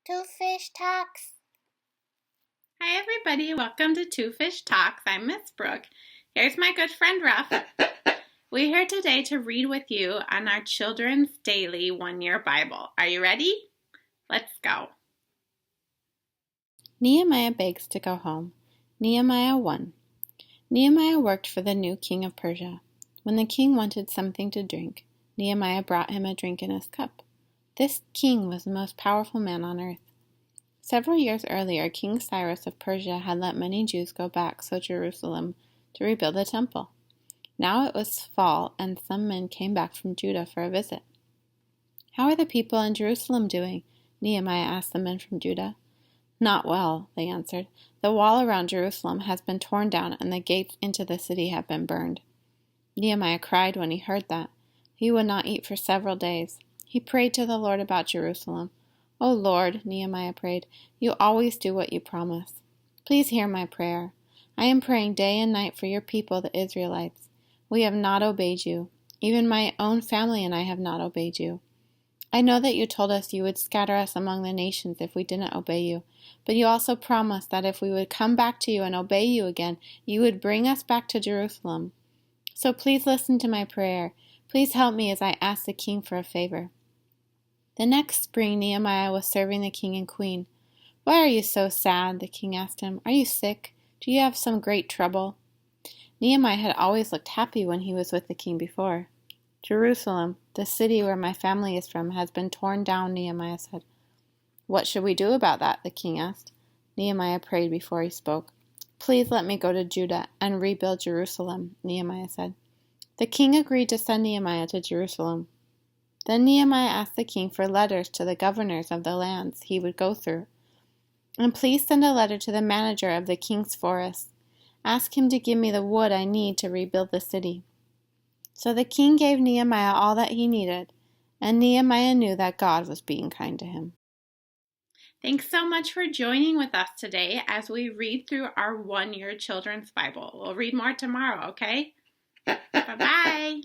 Two Fish Talks. Hi everybody, welcome to Two Fish Talks. I'm Miss Brooke. Here's my good friend Ruff. We're here today to read with you on our Children's Daily One-Year Bible. Are you ready? Let's go. Nehemiah begs to go home. Nehemiah 1. Nehemiah worked for the new king of Persia. When the king wanted something to drink, Nehemiah brought him a drink in his cup. This king was the most powerful man on earth. Several years earlier, King Cyrus of Persia had let many Jews go back to Jerusalem to rebuild the temple. Now it was fall, and some men came back from Judah for a visit. "How are the people in Jerusalem doing?" Nehemiah asked the men from Judah. "Not well," they answered. "The wall around Jerusalem has been torn down, and the gates into the city have been burned." Nehemiah cried when he heard that. He would not eat for several days. He prayed to the Lord about Jerusalem. "O Lord," Nehemiah prayed, "you always do what you promise. Please hear my prayer. I am praying day and night for your people, the Israelites. We have not obeyed you. Even my own family and I have not obeyed you. I know that you told us you would scatter us among the nations if we didn't obey you, but you also promised that if we would come back to you and obey you again, you would bring us back to Jerusalem. So please listen to my prayer. Please help me as I ask the king for a favor." The next spring, Nehemiah was serving the king and queen. "Why are you so sad?" the king asked him. "Are you sick? Do you have some great trouble?" Nehemiah had always looked happy when he was with the king before. "Jerusalem, the city where my family is from, has been torn down," Nehemiah said. "What should we do about that?" the king asked. Nehemiah prayed before he spoke. "Please let me go to Judah and rebuild Jerusalem," Nehemiah said. The king agreed to send Nehemiah to Jerusalem. Then Nehemiah asked the king for letters to the governors of the lands he would go through. "And please send a letter to the manager of the king's forest. Ask him to give me the wood I need to rebuild the city." So the king gave Nehemiah all that he needed, and Nehemiah knew that God was being kind to him. Thanks so much for joining with us today as we read through our one-year children's Bible. We'll read more tomorrow, okay? Bye-bye.